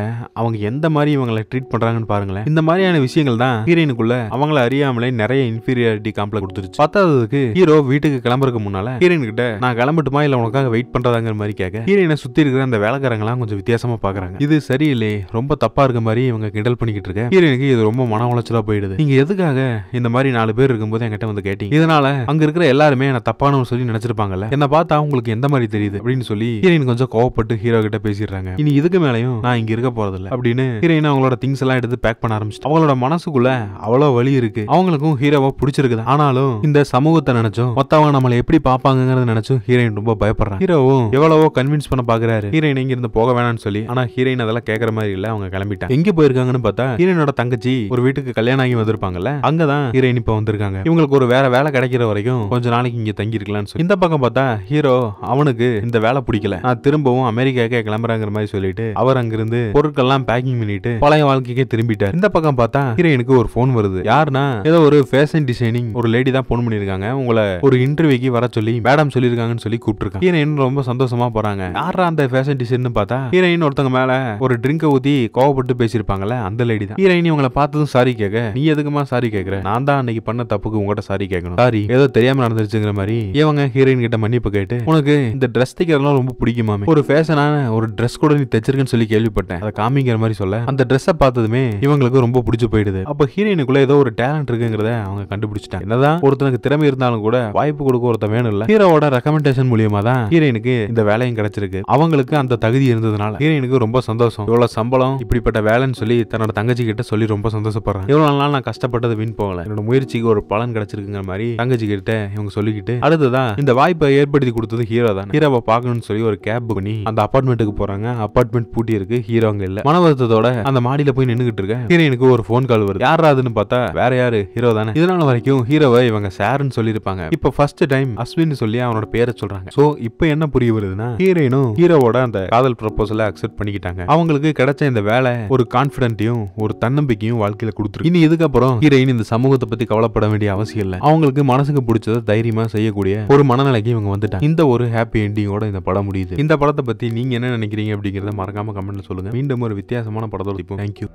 அவங்க எந்த மாதிரி இவங்களை ட்ரீட் பண்றாங்கன்னு பாருங்களேன். இந்த மாதிரியான விஷயங்கள் தான் ஹீரோயினுக்குள்ள அவங்கள அறியாமலே நிறைய இன்ஃபீரியாரிட்டி காம்ப்ளெக்ஸ் கொடுத்துருச்சு. பத்தாததுக்கு ஹீரோ வீட்டுக்கு கிளம்புறதுக்கு முன்னால ஹீரோயின் கிட்ட நான் கிளம்பட்டுமா இல்ல உனக்காக வெயிட் பண்றதாங்கிற மாதிரி கேட்க, ஹீரோயினை சுத்தி இருக்கிற அந்த வேலைக்காரங்க எல்லாம் கொஞ்சம் வித்தியாசமா பாக்குறாங்க. இது சரியில்லை, ரொம்ப தப்பா இருக்க மாதிரி இவங்க கிண்டல் பண்ணிக்கிட்டு இருக்க. ஹீரோயினுக்கு இது ரொம்ப மன உளைச்சலா போயிடுது. நீங்க எதுக்காக இந்த மாதிரி 4 பேர் இருக்கும்போது என்கிட்ட வந்து கேட்டீங்க, இதனால அங்க இருக்கிற எல்லாருமே என்ன தப்பானு சொல்லி நினைச்சிருப்பாங்கல்ல, என்ன பார்த்தா உங்களுக்கு எந்த மாதிரி தெரியுது அப்படின்னு சொல்லி ஹீரோயின் கொஞ்சம் கோவப்பட்டு ஹீரோ கிட்ட பேசிடுறாங்க. இனி இதுக்கு மேலயும் நான் இங்க இருக்க போறதில்ல அப்படின்னு ஹீரோயின் அவங்களோட திங்ஸ் எல்லாம் எடுத்து பேக் பண்ண ஆரம்பிச்சு. அவங்களோட மனசுக்குள்ள அவ்வளவு வலி இருக்கு. அவங்களுக்கும் ஹீரோவை பிடிச்சிருக்குது. ஆனாலும் இந்த சமூகத்தை நினைச்சும் மத்தவங்க நம்மளை எப்படி பாப்பாங்கிறத நினைச்சும் ஹீரோயின் ரொம்ப பயப்படுறாங்க. ஹீரோவும் எவ்வளவோ கன்வின்ஸ் பண்ண பாக்குறாரு ஹீரோயின் இங்க இருந்து போக வேணாம்னு சொல்லி. ஆனா ஹீரோயின் அதெல்லாம் கேட்கற மாதிரி இல்ல. அவங்க கிளம்பிட்டாங்க. எங்க போயிருக்காங்கன்னு பார்த்தா ஹீரோயினோட தங்கச்சி ஒரு வீட்டுக்கு கல்யாணம் ஆகி வந்திருப்பாங்கல்ல, அங்கதான் ஹீரோயின் இப்ப வந்திருக்காங்க. இவங்களுக்கு ஒரு வேற வேலை கிடைக்கிற வரைக்கும் கொஞ்ச நாளைக்கு இங்க தங்கி இருக்கலாம்னு சொல்லி. இந்த பக்கம் பார்த்தா ஹீரோ அவனுக்கு இந்த வேலை பிடிக்கல, நான் திரும்பவும் அமெரிக்காக்கே கிளம்புறாங்கிற மாதிரி சொல்லிட்டு அவர் அங்கிருந்து பொருட்கள்லாம் பேக்கிங் பண்ணிட்டு பழைய வாழ்க்கைக்கே திரும்பிட்டார். இந்த பக்கம் பார்த்தா ஹீரோயினுக்கு ஒரு போன் வருது. யாருன்னா ஏதோ ஒரு ஃபேஷன் டிசைனிங் ஒரு லேடி தான் போன் பண்ணிருக்காங்க. உங்களை ஒரு இன்டர்வியூக்கு வர சொல்லி மேடம் சொல்லிருக்காங்கன்னு சொல்லி கூப்பிட்டுருக்காங்க. ஹீரோயின் ரொம்ப சந்தோஷமா போறாங்க. யாரா அந்த ஃபேஷன் டிசைன் என்னன்னு பார்த்தா ஹீரோயின் ஒருத்தங்க மேல ஒரு ட்ரிங்க ஊத்தி கோவப்பட்டு பேசியிருப்பாங்கல்ல அந்த லேடி தான். ஹீரோயின் இவங்களை பார்த்ததும் சாரி கேட்க, நீ எதுக்குமா சாரி கேட்கற, நான் தான் அன்னைக்கு பண்ண தப்புக்கு உங்ககிட்ட சாரி கேட்கணும், சாரி ஏதோ தெரியாம நடந்துருச்சுங்கிற மாதிரி இவங்க ஹீரோயின் கிட்ட மன்னிப்பு கேட்டு, உனக்கு இந்த ட்ரெஸ் தைக்கிறதுலாம் ரொம்ப பிடிக்குமாமே, ஒரு ஃபேஷனான ஒரு ட்ரெஸ் கூட நீ தைச்சிருக்கன்னு சொல்லி கேள்விப்பட்டேன், அதை காமிங்கிற மாதிரி சொல்ல அந்த ட்ரெஸ்ஸை பார்த்ததுமே இவங்களுக்கு ரொம்ப பிடிச்சு போயிடுது. அப்ப ஹீரோயினுக்குள்ள ஏதோ ஒரு டேலண்ட் இருக்குங்கிறத அவங்க கண்டுபிடிச்சிட்டாங்க. என்னதான் ஒருத்தனுக்கு திறமை இருந்தாலும் கூட வாய்ப்பு கொடுக்க ஒருத்த வேணும் இல்ல. ஹீரோவோட ரெக்கமெண்டேஷன் மூலியமா தான் ஹீரோயினுக்கு இந்த வேலையும் கிடைச்சிருக்கு. அவங்களுக்கு அந்த தகுதி இருந்ததுனால ஹீரோயினுக்கு ரொம்ப சந்தோஷம். இவ்வளவு சம்பளம் இப்படிப்பட்ட வேலைன்னு சொல்லி தன்னோட தங்கச்சி கிட்ட சொல்லி ரொம்ப சந்தோஷப்படுறாங்க. இவ்வளவு நாள் நான் கஷ்டப்பட்டது வீண் போகல, என்னோட முயற்சிக்கு ஒரு பலன் கிடைச்சிருக்குங்கிற மாதிரி தங்கச்சி கிட்ட இவங்க சொல்லிக்கிட்டு அடுத்ததான் இந்த வாய்ப்பை ஏற்படுத்தி கொடுத்தது ஹீரோ தான். ஹீரோவை பார்க்கணும்னு சொல்லி ஒரு கேப் பண்ணி அந்த அபார்ட்மெண்ட்டுக்கு போறாங்க. அபார்ட்மெண்ட் பூட்டி இருக்கு, ஹீரோ அங்க இல்ல. மன வருத்தத்தோட அந்த மாடியில போய் நின்னுகிட்டு இருக்க ஹீரோயினுக்கு ஒரு போன் கால் வருது. யாராதுன்னு பார்த்தா வேற யாரு, ஹீரோ தானே. இதனால வரைக்கும் ஹீரோவை இவங்க சார்னு சொல்லிருப்பாங்க. இப்ப ஃபர்ஸ்ட் டைம் அஸ்வின் சொல்லி அவனோட பேரை சொல்றாங்க. சோ இப்போ என்ன புரிய வருதுன்னா ஹீரோயினும் ஹீரோவோட அந்த காதல் ப்ரொபோசலை அக்செப்ட் பண்ணிக்கிட்டாங்க. அவங்களுக்கு கிடைச்ச இந்த வேலை ஒரு கான்பிடென்ட்டையும் ஒரு தன்னம்பிக்கையும் வாழ்க்கையில கொடுத்துருக்கு. இனி இதுக்கப்புறம் ஹீரோயின் இந்த சமூகத்தை பத்தி கவலைப்பட வேண்டிய அவசியம் இல்லை. அவங்களுக்கு மனசுக்கு பிடிச்சதை தைரியமா செய்யக்கூடிய ஒரு மனநிலைக்கு இவங்க வந்துட்டாங்க. இந்த ஒரு ஹாப்பி எண்டிங்கோட இந்த படம் முடியுது. இந்த படத்தை பத்தி நீங்க என்ன நினைக்கிறீங்க அப்படிங்கறத மறக்காம கமெண்ட்ல சொல்லுங்க. மீண்டும் ஒரு வித்தியாசமான படத்தோட தேங்க்யூ.